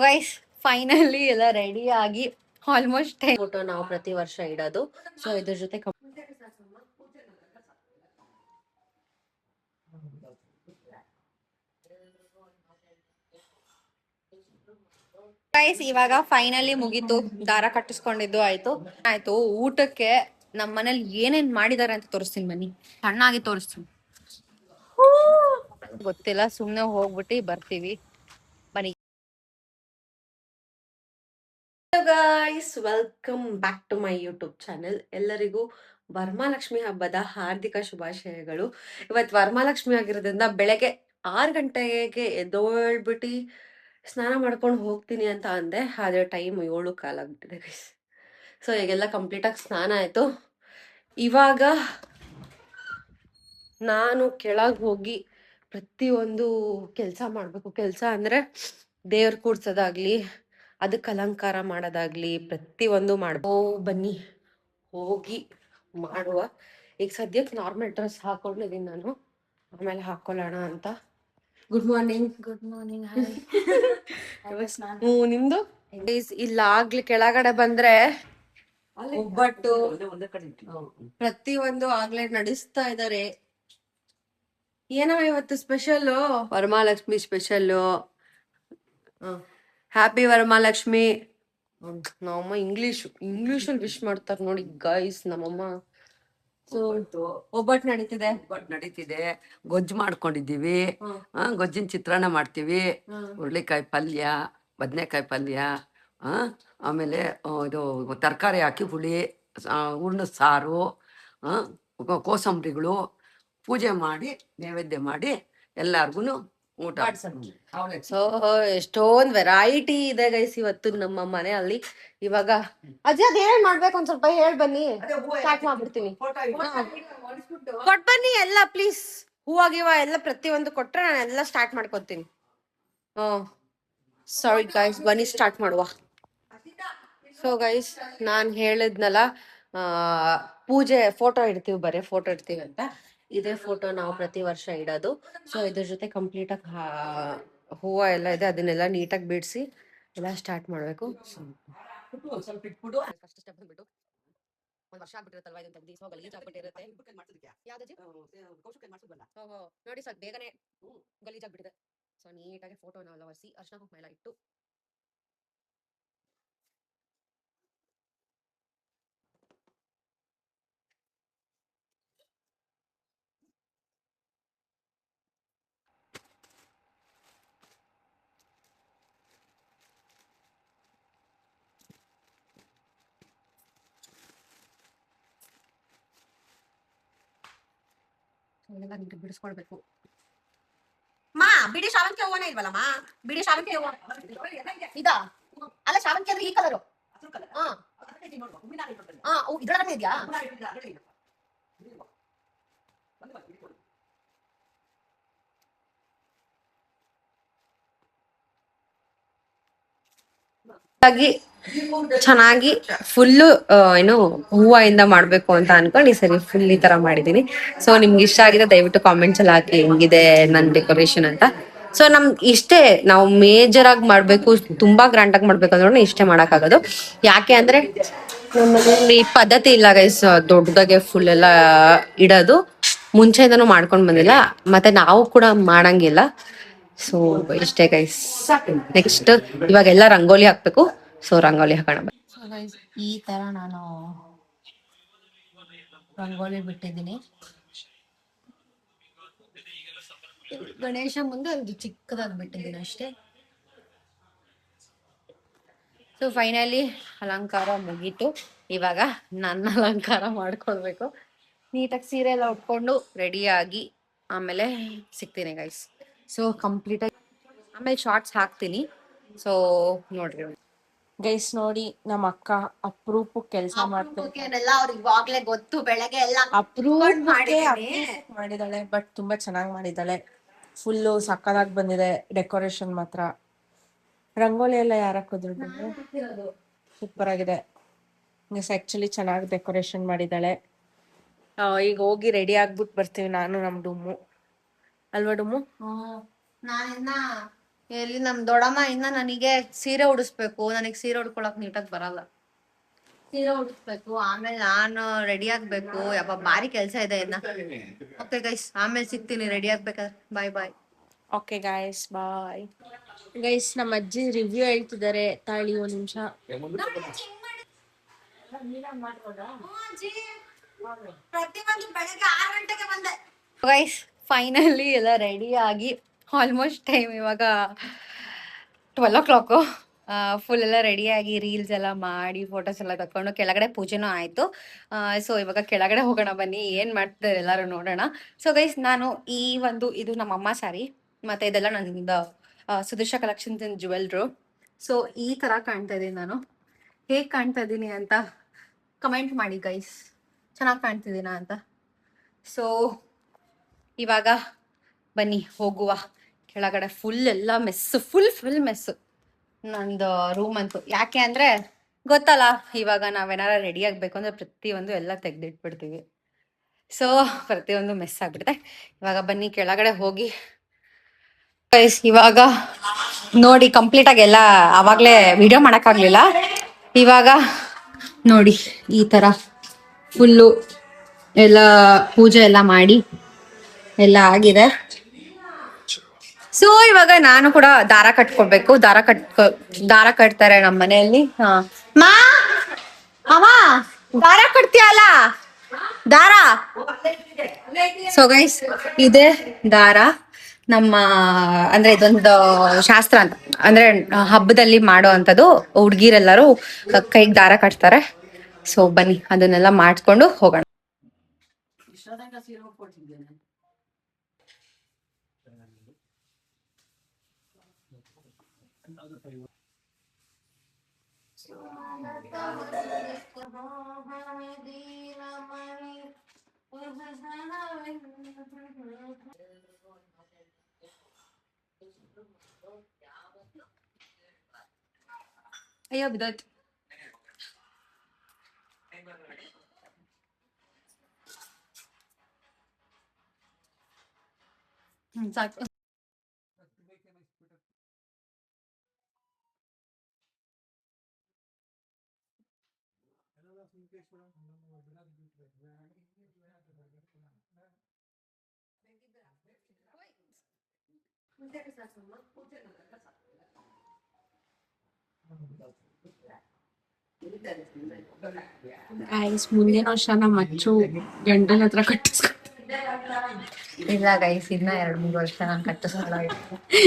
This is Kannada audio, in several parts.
ಗೈಸ್ ಫೈನಲಿ ಎಲ್ಲ ರೆಡಿ ಆಗಿ ಆಲ್ಮೋಸ್ಟ್ ಫೋಟೋ ನಾವು ಪ್ರತಿ ವರ್ಷ ಇಡೋದು. ಸೊ ಇದ್ರ ಜೊತೆ ಗೈಸ್ ಇವಾಗ ಫೈನಲಿ ಮುಗೀತು. ದಾರ ಕಟ್ಟಿಸ್ಕೊಂಡಿದ್ದು ಆಯ್ತು. ಊಟಕ್ಕೆ ನಮ್ಮ ಮನೇಲಿ ಏನೇನ್ ಮಾಡಿದಾರೆ ಅಂತ ತೋರಿಸ್ತೀನಿ ಬನ್ನಿ. ಸಣ್ಣಾಗಿ ತೋರಿಸ್ತೀನಿ. ಗೊತ್ತಿಲ್ಲ, ಸುಮ್ನೆ ಹೋಗ್ಬಿಟ್ಟು ಬರ್ತೀವಿ ಬನ್ನಿ. Guys welcome back to my YouTube channel. ಎಲ್ಲರಿಗೂ ವರಮಹಾಲಕ್ಷ್ಮಿ ಹಬ್ಬದ ಹಾರ್ದಿಕ ಶುಭಾಶಯಗಳು. ಇವತ್ತು ವರಮಹಾಲಕ್ಷ್ಮಿ ಆಗಿರೋದ್ರಿಂದ ಬೆಳಗ್ಗೆ 6 ಗಂಟೆಗೆ ಎದ್ದೋಳ್ಬಿಟ್ಟು ಸ್ನಾನ ಮಾಡ್ಕೊಂಡು ಹೋಗ್ತೀನಿ ಅಂತ ಅಂದೆ. ಆದ್ರೆ ಟೈಮ್ 7 ಕಾಲಾಗ್ಬಿಟ್ಟಿದೆ ಗೈಸ್. ಸೊ ಈಗೆಲ್ಲ ಕಂಪ್ಲೀಟಾಗಿ ಸ್ನಾನ ಆಯ್ತು. ಇವಾಗ ನಾನು ಕೆಳಗೆ ಹೋಗಿ ಪ್ರತಿಯೊಂದು ಕೆಲಸ ಮಾಡ್ಬೇಕು. ಕೆಲಸ ಅಂದ್ರೆ ದೇವ್ರ ಕೂಡ್ಸೋದಾಗ್ಲಿ, ಅದಕ್ಕೆ ಅಲಂಕಾರ ಮಾಡೋದಾಗ್ಲಿ ಪ್ರತಿಯೊಂದು ಬನ್ನಿ ಹೋಗಿ ಮಾಡುವ. ಈಗ ಸದ್ಯಕ್ಕೆ ನಾರ್ಮಲ್ ಡ್ರೆಸ್ ಹಾಕೊಂಡಿದ್ದೀನಿ ನಾನು, ಆಮೇಲೆ ಹಾಕೊಳ್ಳೋಣ ಅಂತ. Good morning. Good morning. ನಿಮ್ದು ಇಲ್ಲಾಗ್ಲಿ ಕೆಳಗಡೆ ಬಂದ್ರೆ ಒಬ್ಬಟ್ಟು ಪ್ರತಿಯೊಂದು ಆಗ್ಲೇ ನಡೆಸ್ತಾ ಇದಾರೆ. ಏನೋ ಇವತ್ತು special Varamahalakshmi special. Happy Varamahalakshmi. ನಮ್ಮಮ್ಮ ಇಂಗ್ಲಿಷಲ್ಲಿ ವಿಶ್ ಮಾಡ್ತಾರೆ ನೋಡಿ ಗೈಸ್ ನಮ್ಮಮ್ಮ. ಒಬ್ಬಟ್ಟು ನಡೀತಿದೆ. ಗೊಜ್ಜು ಮಾಡ್ಕೊಂಡಿದ್ದೀವಿ. ಗೊಜ್ಜಿನ ಚಿತ್ರಾನ್ನ ಮಾಡ್ತೀವಿ. ಹುರುಳಿಕಾಯಿ ಪಲ್ಯ, ಬದನೆಕಾಯಿ ಪಲ್ಯ, ಆಮೇಲೆ ಇದು ತರಕಾರಿ ಹಾಕಿ ಹುಳಿ, ಹೂರ್ಣದ ಸಾರು, ಕೋಸಂಬರಿಗಳು, ಪೂಜೆ ಮಾಡಿ ನೈವೇದ್ಯ ಮಾಡಿ ಎಲ್ಲಾರ್ಗು ಊಟ. ಸೊ ಎಷ್ಟೊಂದ್ ವೆರೈಟಿ ಇದೆ ಗೈಸ್ ಇವತ್ತು ನಮ್ಮ ಮನೆಯಲ್ಲಿ. ಇವಾಗ ಅಜ್ಜಿ ಅದ್ ಏನ್ ಮಾಡ್ಬೇಕು ಒಂದ್ ಸ್ವಲ್ಪ ಹೇಳ್ ಬನ್ನಿ, ಸ್ಟಾರ್ಟ್ ಮಾಡ್ಬಿಡ್ತೀನಿ. ಕೊಟ್ ಬನ್ನಿ ಎಲ್ಲ ಪ್ಲೀಸ್. ಹೂವಾಗಿವ ಎಲ್ಲ ಪ್ರತಿಯೊಂದು ಕೊಟ್ರೆ ನಾನು ಎಲ್ಲ ಸ್ಟಾರ್ಟ್ ಮಾಡ್ಕೊತೀನಿ. ಸಾರಿ ಗೈಸ್, ಬನ್ನಿ ಸ್ಟಾರ್ಟ್ ಮಾಡುವ. ಸೊ ಗೈಸ್ ನಾನ್ ಹೇಳಿದ್ನಲ್ಲ, ಪೂಜೆ ಫೋಟೋ ಇಡ್ತೀವಿ, ಬರೀ ಫೋಟೋ ಇಡ್ತೀವಿ ಅಂತ. ಇದೇ ಫೋಟೋ ನಾವು ಪ್ರತಿ ವರ್ಷ ಇಡೋದು. ಸೊ ಇದ್ರ ಜೊತೆ ಕಂಪ್ಲೀಟ್ ಆಗಿ ಹೂವು ಎಲ್ಲ ಇದೆ, ಅದನ್ನೆಲ್ಲ ನೀಟಾಗಿ ಬಿಡಿಸಿ ಎಲ್ಲ ಸ್ಟಾರ್ಟ್ ಮಾಡ್ಬೇಕು. ಫಸ್ಟ್ ಸ್ಟೆಪ್ ಬಂದ್ಬಿಟ್ಟು ಒಂದ್ ವರ್ಷ ಆಗ್ಬಿಟ್ಟಿರುತ್ತಲ್ವಾ, ಇದನ್ನ ತೆಗ್ದು ಗಲೀಜ್ ಆಗ್ಬಿಟ್ಟಿರುತ್ತೆ. ನೋಡಿ ಸ್ವಲ್ಪ ಬೇಗನೆ ಗಲೀಜ್ ಆಗ್ಬಿಟ್ಟಿದೆ. ಸೊ ನೀಟಾಗಿ ಫೋಟೋನೆಲ್ಲ ಒರೆಸಿ ಅರ್ಶಿನ ಕುಂಕುಮ ಎಲ್ಲ ಇಟ್ಟು ಎಲ್ಲ ನಿಮ್ಗೆ ಬಿಡಿಸ್ಕೊಳ್ಬೇಕು. ಮಾ ಬಿಡಿ ಶಾವಂತಿಗೆ ಹೂವನೇ ಇಲ್ವಲ್ಲಮ್ಮ? ಬಿಡಿ ಶಾವಂತಿಗೆ ಹೂವ ಇದಾ? ಅಲ್ಲ ಶಾವಂತಿಗೆ ಅಂದ್ರೆ ಈ ಕಲರು. ಇದ್ರೊಳಗಡೆ ಇದೆಯಾ? ಚೆನ್ನಾಗಿ ಫುಲ್ಲು ಏನು ಹೂವಿಂದ ಮಾಡ್ಬೇಕು ಅಂತ ಅನ್ಕೊಂಡು ಈ ಸರಿ ಫುಲ್ ಈ ತರ ಮಾಡಿದೀನಿ. ಸೊ ನಿಮ್ಗೆ ಇಷ್ಟ ಆಗಿದೆ ದಯವಿಟ್ಟು ಕಾಮೆಂಟ್ಸ್ ಅಲ್ಲಿ ಹಾಕಿ ಹೆಂಗಿದೆ ನನ್ ಡೆಕೋರೇಷನ್ ಅಂತ. ಸೊ ಇಷ್ಟೇ ನಾವು ಮೇಜರ್ ಆಗಿ ಮಾಡ್ಬೇಕು, ತುಂಬಾ ಗ್ರ್ಯಾಂಡ್ ಆಗಿ ಮಾಡ್ಬೇಕು ಅಂದ್ರೆ ಇಷ್ಟೇ ಮಾಡಕ್ಕಾಗೋದು. ಯಾಕೆ ಅಂದ್ರೆ ನಮ್ಮಲ್ಲಿ ಪದ್ಧತಿ ಇಲ್ಲ ಗೈಸ್ ದೊಡ್ಡದಾಗೆ ಫುಲ್ ಎಲ್ಲ ಇಡೋದು. ಮುಂಚೆಯಿಂದನೂ ಮಾಡ್ಕೊಂಡ್ ಬಂದಿಲ್ಲ, ಮತ್ತೆ ನಾವು ಕೂಡ ಮಾಡಂಗಿಲ್ಲ. ಸೊ ಇಷ್ಟೇ ಗೈಸ್. ನೆಕ್ಸ್ಟ್ ಇವಾಗೆಲ್ಲ ರಂಗೋಲಿ ಹಾಕ್ಬೇಕು. ಸೊ ರಂಗೋಲಿ ಹಾಕೋಣ. ಈ ತರ ನಾನು ರಂಗೋಲಿ ಬಿಟ್ಟಿದ್ದೀನಿ. ಗಣೇಶ ಮುಂದೆ ಒಂದು ಚಿಕ್ಕದಾಗಿ ಬಿಟ್ಟಿದ್ದೀನಿ ಅಷ್ಟೇ. ಸೊ ಫೈನಲಿ ಅಲಂಕಾರ ಮುಗೀತು. ಇವಾಗ ನನ್ನ ಅಲಂಕಾರ ಮಾಡ್ಕೊಳ್ಬೇಕು. ನೀಟಾಗಿ ಸೀರೆ ಎಲ್ಲ ಉಟ್ಕೊಂಡು ರೆಡಿಯಾಗಿ ಆಮೇಲೆ ಸಿಗ್ತೀನಿ ಗೈಸ್. ಸೊ ಕಂಪ್ಲೀಟ್ ಆಗಿ ಆಮೇಲೆ ಶಾರ್ಟ್ಸ್ ಹಾಕ್ತೀನಿ. ಸೊ ನೋಡ್ರಿ ಗೈಸ್, ನೋಡಿ ನಮ್ಮ ಅಕ್ಕ ಅಪರೂಪ ಕೆಲಸ ಮಾಡ್ತಾರೆ. ಇವಾಗ್ಲೇ ಗೊತ್ತು, ಬೆಳಗ್ಗೆ ಎಲ್ಲ ಅಪರೂಪಕ್ಕೆ ಮಾಡಿದಾಳೆ. ಬಟ್ ತುಂಬಾ ಚೆನ್ನಾಗಿ ಮಾಡಿದಾಳೆ. ಫುಲ್ಲು ಸಕ್ಕದಾಗಿ ಬಂದಿದೆ ಡೆಕೋರೇಷನ್ ಮಾತ್ರ. ರಂಗೋಲಿ ಎಲ್ಲ ಯಾರು ಹಾಕಿದ್ರು? ಸೂಪರ್ ಆಗಿದೆ. ಆಕ್ಚುಲಿ ಚೆನ್ನಾಗಿ ಡೆಕೋರೇಷನ್ ಮಾಡಿದಾಳೆ. ಈಗ ಹೋಗಿ ರೆಡಿ ಆಗ್ಬಿಟ್ಟು ಬರ್ತೀವಿ ನಾನು ನಮ್ ಡುಮ್ಮು. ಅಲ್ವಾ ಡುಮ್ಮು? ಎಲ್ಲಿ ನಮ್ ದೊಡ್ಡಮ್ಮ ಇನ್ನ ನನಗೆ ಸೀರೆ ಉಡಿಸ್ಬೇಕು. ನನಗೆ ಸೀರೆ ಉಡ್ಕೊಳಕ್ ನೀಟಾಗಿ ಬರಲ್ಲ. ಸೀರೆ ಉಡಿಸ್ಬೇಕು, ಆಮೇಲೆ ನಾನು ರೆಡಿ ಆಗ್ಬೇಕು. ಯಪ್ಪ ಭಾರಿ ಕೆಲ್ಸ ಇದೆ ಇನ್ನ. ಓಕೆ ಗೈಸ್, ಆಮೇಲೆ ಸಿಗ್ತೀನಿ ರೆಡಿ ಆಗ್ಬೇಕಾದ್ರೆ. Bye bye. Okay guys, bye guys. ನಮ್ಮ ಅಜ್ಜಿ ರಿವ್ಯೂ ಹೇಳ್ತಿದ್ದಾರೆ, ತಾಳಿ ಒಂದ್ ನಿಮಿಷ. ಗೈಸ್ ಫೈನಲಿ ಎಲ್ಲ ರೆಡಿ ಆಗಿ ಆಲ್ಮೋಸ್ಟ್ ಟೈಮ್ ಇವಾಗ 12 o'clock. ಫುಲ್ ಎಲ್ಲ ರೆಡಿಯಾಗಿ ರೀಲ್ಸ್ ಎಲ್ಲ ಮಾಡಿ ಫೋಟೋಸ್ ಎಲ್ಲ ತಕೊಂಡು ಕೆಳಗಡೆ ಪೂಜೆನೂ ಆಯಿತು. ಸೊ ಇವಾಗ ಕೆಳಗಡೆ ಹೋಗೋಣ ಬನ್ನಿ, ಏನು ಮಾಡ್ತಾರೆ ಎಲ್ಲರೂ ನೋಡೋಣ. ಸೊ ಗೈಸ್ ನಾನು ಇದು ನಮ್ಮಮ್ಮ ಸ್ಯಾರಿ, ಮತ್ತು ಇದೆಲ್ಲ ನನ್ನದು ಸುದರ್ಶ ಕಲೆಕ್ಷನ್ಸ್ ಇನ್ ಜುವೆಲ್ರು. ಸೊ ಈ ಥರ ಕಾಣ್ತಾ ಇದ್ದೀನಿ ನಾನು. ಹೇಗೆ ಕಾಣ್ತಾ ಇದ್ದೀನಿ ಅಂತ ಕಮೆಂಟ್ ಮಾಡಿ ಗೈಸ್, ಚೆನ್ನಾಗಿ ಕಾಣ್ತಿದ್ದೀನಾ ಅಂತ. ಸೊ ಇವಾಗ ಬನ್ನಿ ಹೋಗುವ ಕೆಳಗಡೆ. ಫುಲ್ ಎಲ್ಲ ಮೆಸ್ಸು, ಫುಲ್ ಮೆಸ್ಸು ನಂದು ರೂಮ್ ಅಂತೂ. ಯಾಕೆ ಅಂದರೆ ಗೊತ್ತಲ್ಲ, ಇವಾಗ ನಾವೇನಾರ ರೆಡಿ ಆಗಬೇಕು ಅಂದರೆ ಪ್ರತಿಯೊಂದು ಎಲ್ಲ ತೆಗೆದಿಟ್ಬಿಡ್ತೀವಿ. ಸೊ ಪ್ರತಿಯೊಂದು ಮೆಸ್ ಆಗಿಬಿಡುತ್ತೆ. ಇವಾಗ ಬನ್ನಿ ಕೆಳಗಡೆ ಹೋಗಿ ಗೈಸ್. ಇವಾಗ ನೋಡಿ ಕಂಪ್ಲೀಟಾಗಿ ಎಲ್ಲ ಆವಾಗಲೇ ವಿಡಿಯೋ ಮಾಡೋಕ್ಕಾಗಲಿಲ್ಲ. ಇವಾಗ ನೋಡಿ ಈ ಥರ ಫುಲ್ಲು ಎಲ್ಲ ಪೂಜೆ ಎಲ್ಲ ಮಾಡಿ ಎಲ್ಲ ಆಗಿದೆ. ಸೊ ಇವಾಗ ನಾನು ಕೂಡ ದಾರ ಕಟ್ಕೊಳ್ಬೇಕು. ದಾರ ಕಟ್ತಾರೆ ನಮ್ಮ ಮನೆಯಲ್ಲಿ. ಮಾ ಅಮ್ಮ ದಾರ ಕಟ್ತೀಯಲ್ಲ ದಾರ. ಸೊ ಗೈಸ್ ಇದೇ ದಾರ. ನಮ್ಮ ಅಂದ್ರೆ ಇದೊಂದು ಶಾಸ್ತ್ರ ಅಂತ, ಅಂದ್ರೆ ಹಬ್ಬದಲ್ಲಿ ಮಾಡೋ ಅಂಥದ್ದು. ಹುಡ್ಗಿರೆಲ್ಲರೂ ಕೈಗೆ ದಾರ ಕಟ್ತಾರೆ. ಸೊ ಬನ್ನಿ ಅದನ್ನೆಲ್ಲ ಮಾಡ್ಕೊಂಡು ಹೋಗೋಣ. ಅಯ್ಯೋ ಬಿದ್ದೋಯ್ತು. ಸಾಕು. ಗೈಸ್ ಮುಂದಿನ ವರ್ಷ ನಮ್ಮ ಅಚ್ಚು ಗಂಡನ ಹತ್ರ ಕಟ್ಟಿಸ್ಕೊ. ಇಲ್ಲ ಗೈಸ್, ಇನ್ನ 2-3 ವರ್ಷ ನಾನು ಕಟ್ಟಿಸ್ಕೊಳ್ಳ.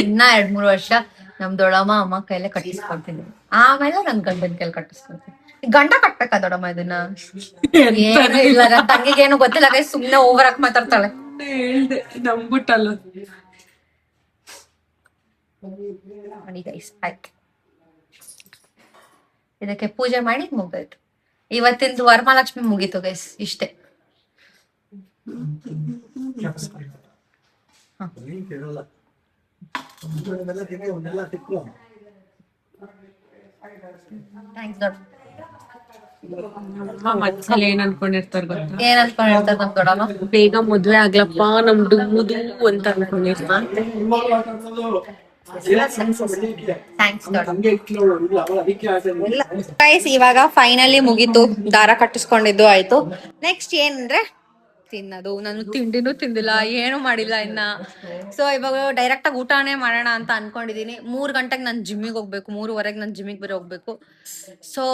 ಇನ್ನ 2-3 ವರ್ಷ ನಮ್ ದೊಡ್ಡಮ್ಮ ಅಮ್ಮ ಕೈಲೇ ಕಟ್ಟಿಸ್ಕೊಳ್ತೀನಿ. ಆಮೇಲೆ ನನ್ ಗಂಡನ ಕೈಲಿ ಕಟ್ಟಿಸ್ಕೊಳ್ತೀನಿ. ಗಂಡ ಕಟ್ಬೇಕಾ ದೊಡ್ಡಮ್ಮ ಇದನ್ನ? ಏನು ಇಲ್ಲ, ನನ್ ತಂಗಿಗೇನು ಗೊತ್ತಿಲ್ಲ ಗೈಸ್, ಸುಮ್ನೆ ಓವರ್ ಆಗಿ ಮಾತಾಡ್ತಾಳೆ. ಹೇಳ್ದೆ ನಂಬಿಟ್ಟಲ್ಲ. ನೋಡಿ ಗೈಸ್ ಆಯ್ತು, ಇದಕ್ಕೆ ಪೂಜೆ ಮಾಡಿ ಮುಗ್ದಾಯ್ತು. ಇವತ್ತಿಂದು ವರಮಹಾಲಕ್ಷ್ಮಿ ಮುಗೀತು ಗೈಸ್, ಇಷ್ಟೇ. ಮನ್ಸಲ್ಲಿ ಏನ್ ಅನ್ಕೊಂಡಿರ್ತಾರ ಗೊತ್ತಾ? ಏನ್ ಅನ್ಕೊಂಡಿರ್ತಾರ ನಮ್ ದೊಡ್ಡಮ್ಮ? ಬೇಗ ಮದ್ವೆ ಆಗ್ಲಪ್ಪ ನಮ್ದು ಅಂತ ಅನ್ಕೊಂಡಿರ್ತಾರ. ಇವಾಗ ಫೈನಲಿ ಮುಗೀತು, ದಾರ ಕಟ್ಟಿಸ್ಕೊಂಡಿದ್ದು ಆಯ್ತು. ನೆಕ್ಸ್ಟ್ ಏನಂದ್ರೆ ತಿನ್ನೋದು. ನಾನು ತಿಂಡಿನೂ ತಿಂದಿಲ್ಲ, ಏನು ಮಾಡಿಲ್ಲ ಇನ್ನ. ಸೊ ಇವಾಗ ಡೈರೆಕ್ಟ್ ಆಗಿ ಊಟನೇ ಮಾಡೋಣ ಅಂತ ಅನ್ಕೊಂಡಿದೀನಿ. 3 ಗಂಟೆಗೆ ನಾನು ಜಿಮ್ಮಿಗೆ ಹೋಗ್ಬೇಕು, 3:15 ನಾನು ಜಿಮ್ಮಿಗೆ ಬೇರೆ ಹೋಗ್ಬೇಕು. ಸೊ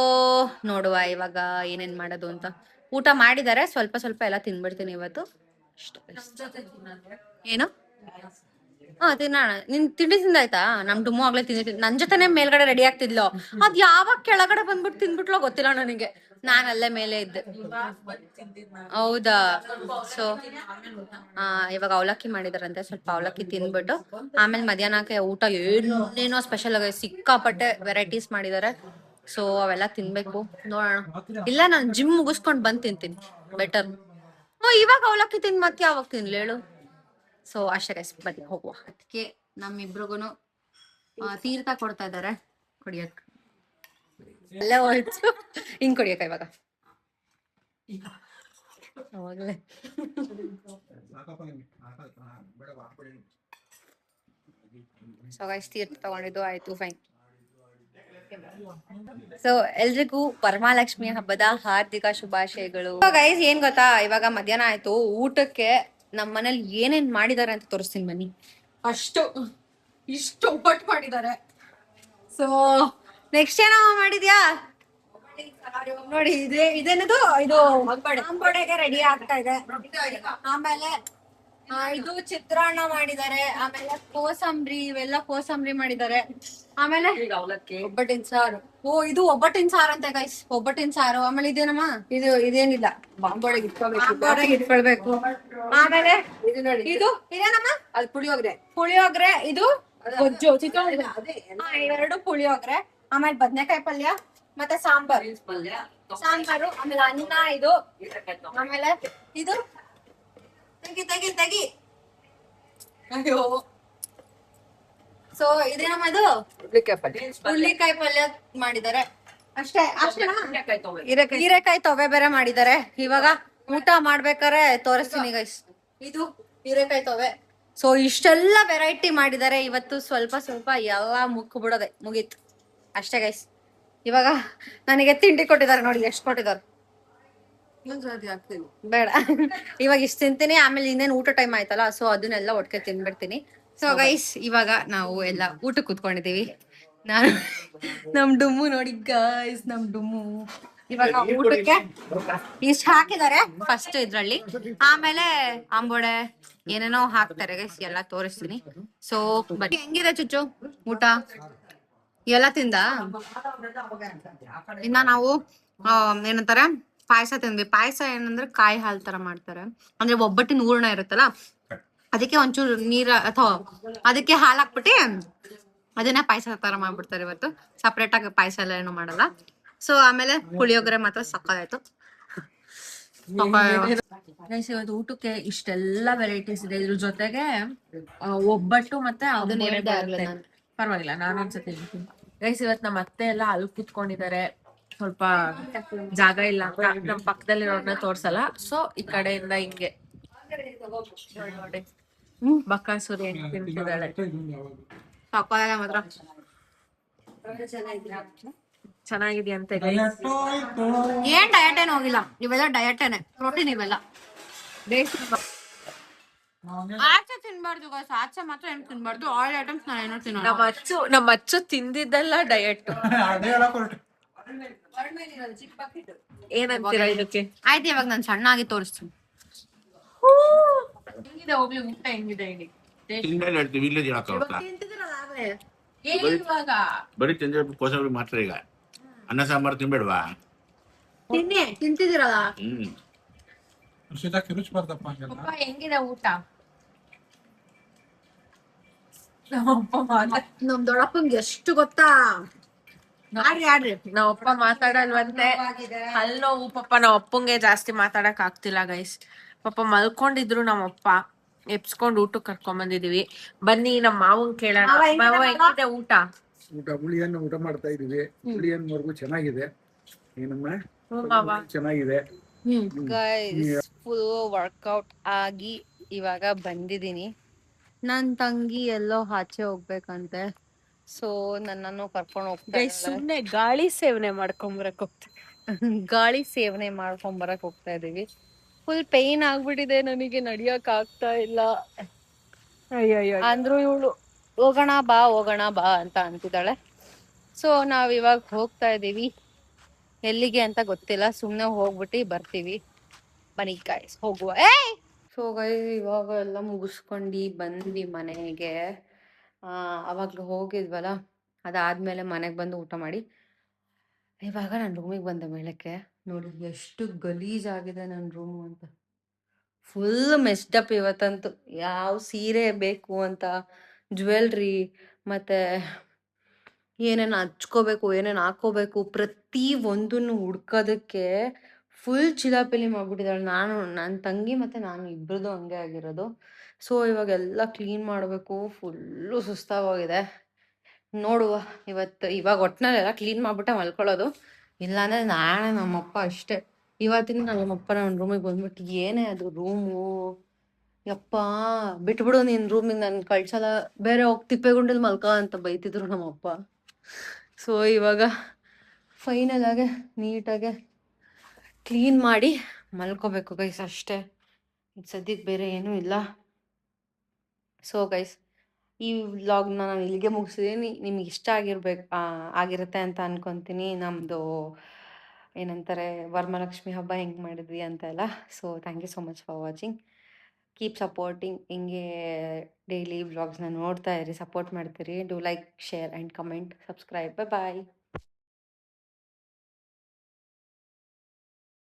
ನೋಡುವ ಇವಾಗ ಏನೇನ್ ಮಾಡೋದು ಅಂತ. ಊಟ ಮಾಡಿದ್ದಾರೆ, ಸ್ವಲ್ಪ ಎಲ್ಲ ತಿನ್ಬಿಡ್ತೀನಿ ಇವತ್ತು ಅಷ್ಟೇ. ಏನು ತಿನ್ನೋಣ. ನಿನ್ ತಿಂಡಿ ತಿಂದಾಯ್ತಾ? ನಮ್ ಡುಮ್ಮು ಆಗ್ಲೇ ತಿಂದಿದ್ದೀನಿ. ನನ್ ಜೊತೆನೆ ಮೇಲ್ಗಡೆ ರೆಡಿ ಆಗ್ತಿದ್ಲು. ಅದ್ ಯಾವಾಗ ಕೆಳಗಡೆ ಬಂದ್ಬಿಟ್ಟು ತಿನ್ಬಿಟ್ಲೋ ಗೊತ್ತಿಲ್ಲ ನನಗೆ. ನಾನ್ ಅಲ್ಲೇ ಮೇಲೆ ಇದ್ದೆ. ಹೌದಾ? ಸೊ ಇವಾಗ ಅವಲಕ್ಕಿ ಮಾಡಿದಾರಂತೆ, ಸ್ವಲ್ಪ ಅವಲಕ್ಕಿ ತಿನ್ಬಿಟ್ಟು ಆಮೇಲೆ ಮಧ್ಯಾಹ್ನಕ್ಕೆ ಊಟ ಏನೇನೋ ಸ್ಪೆಷಲ್ ಆಗಿ ಸಿಕ್ಕಾಪಟ್ಟೆ ವೆರೈಟೀಸ್ ಮಾಡಿದಾರೆ. ಸೊ ಅವೆಲ್ಲ ತಿನ್ಬೇಕು, ನೋಡೋಣ. ಇಲ್ಲ ನಾನು ಜಿಮ್ ಮುಗಿಸ್ಕೊಂಡ್ ಬಂದ್ ತಿಂತೀನಿ ಬೆಟರ್. ಇವಾಗ ಅವಲಕ್ಕಿ ತಿನ್ ಮತ್ತೆ ಯಾವಾಗ ತಿನ್ಲಿ ಹೇಳು? ಸೊ ಅಷ್ಟೇ ಗೈಸ್, ಬನ್ನಿ ಹೋಗುವ. ಅದಕ್ಕೆ ನಮ್ಮಿಬ್ರಿಗೂನು ತೀರ್ಥ ಕೊಡ್ತಾ ಇದ್ದಾರೆ ಕುಡಿಯಕ್. ಅಲ್ಲೇ ಹೋಯ್ತು ಹಿಂಗ್ ಕುಡಿಯಕ ಇವಾಗ. ಅವಾಗ್ಲೇ ಸೊ ಗೈಸ್ ತೀರ್ಥ ತಗೊಂಡಿದ್ದು ಆಯ್ತು, ಫೈನ್. ಸೊ ಎಲ್ರಿಗೂ ವರಮಹಾಲಕ್ಷ್ಮಿ ಹಬ್ಬದ ಹಾರ್ದಿಕ ಶುಭಾಶಯಗಳು. ಗೈಸ್ ಏನ್ ಗೊತ್ತಾ, ಇವಾಗ ಮಧ್ಯಾಹ್ನ ಆಯ್ತು. ಊಟಕ್ಕೆ ನಮ್ಮ ಮನೇಲಿ ಏನೇನ್ ಮಾಡಿದಾರೆ ಅಂತ ತೋರಿಸ್ತೀನಿ ಬನ್ನಿ. ಇಷ್ಟು ಒಬ್ಬಟ್ಟು ಮಾಡಿದ್ದಾರೆ. ಸೊ ನೆಕ್ಸ್ಟ್ ಏನೋ ಮಾಡಿದ್ಯಾ ನೋಡಿ, ಇದೇನದು, ಇದು ಅಂಬೊಡೆಗೆ ರೆಡಿ ಆಗ್ತಾ ಇದೆ. ಆಮೇಲೆ ಇದು ಚಿತ್ರಾನ್ನ ಮಾಡಿದ್ದಾರೆ. ಆಮೇಲೆ ಕೋಸಂಬರಿ, ಇವೆಲ್ಲ ಕೋಸಂಬರಿ ಮಾಡಿದ್ದಾರೆ. ಆಮೇಲೆ ಒಬ್ಬಟ್ಟಿನ ಸಾರು. ಓ ಇದು ಒಬ್ಬಟ್ಟಿನ ಸಾರು ಅಂತ ಗೈಸ್, ಒಬ್ಬಟ್ಟಿನ ಸಾರು. ಆಮೇಲೆ ಇದೇನಮ್ಮ, ಇದೇನಿಲ್ಲ, ಬಾಂಬೋಡೆಗೆ ಇಟ್ಕೊಳ್ಬೇಕು. ಆಮೇಲೆ ಇದು ಇದೇನಮ್ಮ, ಅದು ಪುಳಿಯೋಗ್ರೆ. ಇದು ಗೊಜ್ಜು, ಚಿತ್ರಾನ್ನ, ಇವೆರಡು ಪುಳಿಯೋಗ್ರೆ. ಆಮೇಲೆ ಬದ್ನೆಕಾಯಿ ಪಲ್ಯ ಮತ್ತೆ ಸಾಂಬಾರು. ಆಮೇಲೆ ಅನ್ನ, ಇದು ಆಮೇಲೆ ಇದು ತೆಗಿ. ಅಯ್ಯೋ. ಸೊ ಇದೇನಮ್ಮ, ಇದು ಹುಳ್ಳಿಕಾಯಿ ಪಲ್ಯ ಮಾಡಿದ್ದಾರೆ. ಅಷ್ಟೇನಾ? ಹೀರೆಕಾಯಿ ತೊವೆ ಬೇರೆ ಮಾಡಿದ್ದಾರೆ. ಇವಾಗ ಊಟ ಮಾಡ್ಬೇಕಾರೆ ತೋರಿಸ್ತೀನಿ ಗೈಸ್. ಇದು ಹೀರೆಕಾಯಿ ತೊವೆ. ಸೊ ಇಷ್ಟೆಲ್ಲ ವೆರೈಟಿ ಮಾಡಿದ್ದಾರೆ ಇವತ್ತು. ಸ್ವಲ್ಪ ಎಲ್ಲ ಬಿಡೋದೆ ಮುಗೀತು ಅಷ್ಟೇ ಗೈಸ್. ಇವಾಗ ನನಗೆ ತಿಂಡಿ ಕೊಟ್ಟಿದ್ದಾರೆ ನೋಡಿ, ಎಷ್ಟು ಕೊಟ್ಟಿದ್ದಾರೆ ಬೇಡ. ಇವಾಗ ಇಷ್ಟ ತಿಂತೀನಿ, ಆಮೇಲೆ ಇನ್ನೇನು ಊಟ ಟೈಮ್ ಆಯ್ತಲ್ಲ, ಸೊ ಅದನ್ನೆಲ್ಲ ಒಟ್ಟಿಗೆ ತಿನ್ಬಿಡ್ತೀನಿ. ಸೊ ಗೈಸ್ ಇವಾಗ ನಾವು ಎಲ್ಲ ಊಟ ಕೂತ್ಕೊಂಡಿದೀವಿ. ನಾನು ನಮ್ ಡುಮ್ಮು ನೋಡಿ ಗೈಸ್, ನಮ್ ಡುಮ್ಮು ಇವಾಗ ಊಟಕ್ಕೆ ಇಷ್ಟ ಹಾಕಿದ್ದಾರೆ ಫಸ್ಟ್ ಇದ್ರಲ್ಲಿ. ಆಮೇಲೆ ಅಂಬೋಡೆ ಏನೇನೋ ಹಾಕ್ತಾರೆ ಗೈಸ್, ಎಲ್ಲ ತೋರಿಸ್ತೀನಿ. ಸೊ ಬನ್ನಿ. ಹೆಂಗಿದೆ ಚುಚ್ಚು ಊಟ ಎಲ್ಲ ತಿಂದ? ಇನ್ನ ನಾವು ಏನಂತಾರೆ ಪಾಯಸ ತಿಂದ್ವಿ. ಪಾಯಸ ಏನಂದ್ರೆ ಕಾಯಿ ಹಾಲ್ ತರ ಮಾಡ್ತಾರೆ. ಅಂದ್ರೆ ಒಬ್ಬಟ್ಟಿನ ಹೂರ್ಣ ಇರುತ್ತಲ್ಲ, ಅದಕ್ಕೆ ಒಂಚೂರು ನೀರ ಅಥವಾ ಅದಕ್ಕೆ ಹಾಲ್ ಹಾಕ್ಬಿಟ್ಟು ಅದನ್ನ ಪಾಯಸ ತರ ಮಾಡ್ಬಿಡ್ತಾರೆ. ಇವತ್ತು ಸಪ್ರೇಟ್ ಆಗಿ ಪಾಯಸ ಎಲ್ಲ ಏನು ಮಾಡಲ್ಲ. ಸೊ ಆಮೇಲೆ ಪುಳಿಯೋಗರೆ ಮಾತ್ರ ಸಕ್ಕತ್ತಾಯ್ತು. ಇವತ್ತು ಊಟಕ್ಕೆ ಇಷ್ಟೆಲ್ಲ ವೆರೈಟೀಸ್ ಇದೆ. ಇದ್ರ ಜೊತೆಗೆ ಒಬ್ಬಟ್ಟು ಮತ್ತೆ ಪರವಾಗಿಲ್ಲ, ನಾನೊಂದ್ಸತಿ ಗೈಸ್ ಇವತ್ತು ನಮ್ಮ ಅತ್ತೆ ಎಲ್ಲ ಅಲ್ಲಿ ಕೂತ್ಕೊಂಡಿದ್ದಾರೆ. ಸ್ವಲ್ಪ ಜಾಗ ಇಲ್ಲ ಅಂತ ನಮ್ ಪಕ್ಕದಲ್ಲಿರೋರ್ನ ತೋರ್ಸಲ್ಲ. ಸೊ ಈ ಕಡೆಯಿಂದ ಹಿಂಗೆ ನೋಡಿ ಬಕಾಸುರಿ ಹೆಂಗ್ ತಿಂತಿದ್ದಾಳೆ. ಮಾತ್ರ ಚೆನ್ನಾಗಿದೆಯಂತೆ. ಏನ್ ಡಯಟ್ ಏನ್ ಹೋಗಿಲ್ಲ, ಇವೆಲ್ಲ ಡಯಟೇನೆ, ಪ್ರೋಟೀನ್ ಇವೆಲ್ಲ. ಆಚೆ ತಿನ್ಬಾರ್ದು ಗೈಸ್, ಆಚೆ ಮಾತ್ರ ಏನ್ ತಿನ್ಬಾರ್ದು. ಆಯಿಲ್ ಐಟಮ್ಸ್ ನಾನು ಏನೋ ತಿನ್ನೋ. ನಮ್ಮ ಅಚ್ಚು ತಿಂದಿದ್ದಲ್ಲ ಡಯಟ್. ಏನಂತೀರಾ ಇದಕ್ಕೆ? ಆಯ್ತು ಇವಾಗ ನಾನು ಸಣ್ಣಾಗಿ ತೋರಿಸ್ತೀನಿ. ಹೆಂಗಿದೆ ಹೋಗ್ಲಿ ಊಟ, ಹೆಂಗಿದೆ ಬರೀ ತಿಂದ್ರೆ ಕೋಸಂಬರಿ ಮಾತ್ರ. ಈಗ ಅನ್ನ ಸಾಂಬಾರು ತಿನ್ಬೇಡ್ವಾ? ತಿಂತಿದ್ದೀರಲ್ಲ. ಹೆಂಗಿದೆ ಊಟ? ನಮ್ ದೊಡ್ಡಪ್ಪಂಗೆ ಎಷ್ಟು ಗೊತ್ತಾ, ಆಡ್ರಿ ನಾವಪ್ಪ ಮಾತಾಡಲ್ವಂತೆ, ಅಲ್ಲಿ ನೋವು ಪಾಪ. ನಾವ್ ಅಪ್ಪಂಗೆ ಜಾಸ್ತಿ ಮಾತಾಡಕ್ ಆಗ್ತಿಲ್ಲ ಗೈಸ್. ಪಾಪ ಮಲ್ಕೊಂಡಿದ್ರು. ನಮ್ಮಪ್ಪ ಎಪ್ಸ್ಕೊಂಡ್ ಊಟಕ್ಕೆ ಕರ್ಕೊಂಡ್ ಬಂದಿದೀವಿ. ಬನ್ನಿ ನಮ್ಮ ಮಾವನ್ ಕೇಳೋಣ. ಮಾವ ಹೆಂಗಿದೆ ಊಟ? ಹುಳಿಯನ್ನು ಊಟ ಮಾಡ್ತಾ ಇದೀವಿ. ಹುಳಿಯನ್ವರೆಗೂ ಚೆನ್ನಾಗಿದೆ. ಏನಮ್ಮ ಚೆನ್ನಾಗಿದೆ. ಗೈಸ್ ಫುಲ್ ವರ್ಕೌಟ್ ಆಗಿ ಇವಾಗ ಬಂದಿದೀನಿ. ನನ್ ತಂಗಿ ಎಲ್ಲೋ ಆಚೆ ಹೋಗ್ಬೇಕಂತೆ. ಸೊ ನನ್ನನ್ನು ಕರ್ಕೊಂಡು ಹೋಗ್ತಾ, ಸುಮ್ನೆ ಗಾಳಿ ಸೇವನೆ ಮಾಡ್ಕೊಂಬರಕ್ ಹೋಗ್ತಾ ಇದೀವಿ. ಫುಲ್ ಪೇನ್ ಆಗ್ಬಿಟ್ಟಿದೆ ನನಗೆ, ನಡಿಯಕ್ ಆಗ್ತಾ ಇಲ್ಲ. ಅಂದ್ರು ಇವಳು ಹೋಗೋಣ ಬಾ ಅಂತ ಅಂತಿದ್ದಾಳೆ. ಸೊ ನಾವ್ ಇವಾಗ ಹೋಗ್ತಾ ಇದೀವಿ. ಎಲ್ಲಿಗೆ ಅಂತ ಗೊತ್ತಿಲ್ಲ, ಸುಮ್ನೆ ಹೋಗ್ಬಿಟ್ಟು ಬರ್ತೀವಿ. ಬನ್ನಿ ಗೈಸ್ ಹೋಗುವ. ಸೊ ಗೈಸ್ ಇವಾಗ ಎಲ್ಲ ಮುಗಿಸ್ಕೊಂಡು ಬಂದ್ವಿ ಮನೆಗೆ. ಅವಾಗ್ಲೂ ಹೋಗಿದ್ವಲ್ಲ, ಅದಾದ್ಮೇಲೆ ಮನೆಗೆ ಬಂದು ಊಟ ಮಾಡಿ ಇವಾಗ ನನ್ನ ರೂಮಿಗೆ ಬಂದೆ ಮೇಲಕ್ಕೆ. ನೋಡಿ ಎಷ್ಟು ಗಲೀಜಾಗಿದೆ ನನ್ನ ರೂಮು ಅಂತ. ಫುಲ್ ಮೆಸ್ಡಪ್ ಇವತ್ತಂತೂ. ಯಾವ ಸೀರೆ ಬೇಕು ಅಂತ, ಜ್ಯುವೆಲ್ರಿ ಮತ್ತೆ ಏನೇನು ಹಚ್ಕೋಬೇಕು, ಏನೇನು ಹಾಕೋಬೇಕು, ಪ್ರತಿ ಒಂದನ್ನು ಹುಡ್ಕೋದಕ್ಕೆ ಫುಲ್ ಚಿಲಾಪಿಲಿ ಮಾಡ್ಬಿಟ್ಟಿದ್ದಾಳೆ. ನನ್ನ ತಂಗಿ ಮತ್ತೆ ನಾನು ಇಬ್ಬರದು ಹಂಗೆ ಆಗಿರೋದು. ಸೊ ಇವಾಗ ಎಲ್ಲ ಕ್ಲೀನ್ ಮಾಡಬೇಕು. ಫುಲ್ಲು ಸುಸ್ತಾಗೋಗಿದೆ. ನೋಡುವ ಇವಾಗ ಒಟ್ಟಿನಲ್ಲೆಲ್ಲ ಕ್ಲೀನ್ ಮಾಡ್ಬಿಟ್ಟೆ ಮಲ್ಕೊಳ್ಳೋದು. ಇಲ್ಲಾಂದ್ರೆ ನಾಳೆ ನಮ್ಮಪ್ಪ ಅಷ್ಟೇ. ಇವತ್ತಿನ ನಮ್ಮಪ್ಪ ನನ್ನ ರೂಮಿಗೆ ಬಂದ್ಬಿಟ್ಟು ಏನೇ ಅದು ರೂಮು ಯಪ್ಪ ಬಿಟ್ಬಿಡು ನೀನ್ ರೂಮಿಗೆ ನನ್ ಕಳ್ಸಲ್ಲ, ಬೇರೆ ಹೋಗಿ ತಿಪ್ಪೆಗುಂಡಲ್ಲಿ ಮಲ್ಕ ಅಂತ ಬೈತಿದ್ರು ನಮ್ಮಪ್ಪ. ಸೊ ಇವಾಗ ಫೈನಲ್ ಆಗಿ ನೀಟಾಗೆ ಕ್ಲೀನ್ ಮಾಡಿ ಮಲ್ಕೋಬೇಕು ಗೈಸ್ ಅಷ್ಟೇ. ಈಗ ಸದ್ಯಕ್ಕೆ ಬೇರೆ ಏನೂ ಇಲ್ಲ. ಸೊ ಗೈಸ್ ಈ ವ್ಲಾಗ್ನ ನಾನು ಇಲ್ಲಿಗೆ ಮುಗಿಸಿದ್ದೀನಿ. ನಿಮ್ಗೆ ಇಷ್ಟ ಆಗಿರುತ್ತೆ ಅಂತ ಅನ್ಕೊತೀನಿ. ನಮ್ಮದು ಏನಂತಾರೆ ವರಮಹಾಲಕ್ಷ್ಮಿ ಹಬ್ಬ ಹೆಂಗೆ ಮಾಡಿದ್ವಿ ಅಂತ ಎಲ್ಲ. So thank you so much for watching. Keep supporting. ಹಿಂಗೆ ಡೈಲಿ ವ್ಲಾಗ್ಸ್ನ ನೋಡ್ತಾ ಇರಿ, ಸಪೋರ್ಟ್ ಮಾಡ್ತೀರಿ. Do like, share and comment, subscribe. Bye.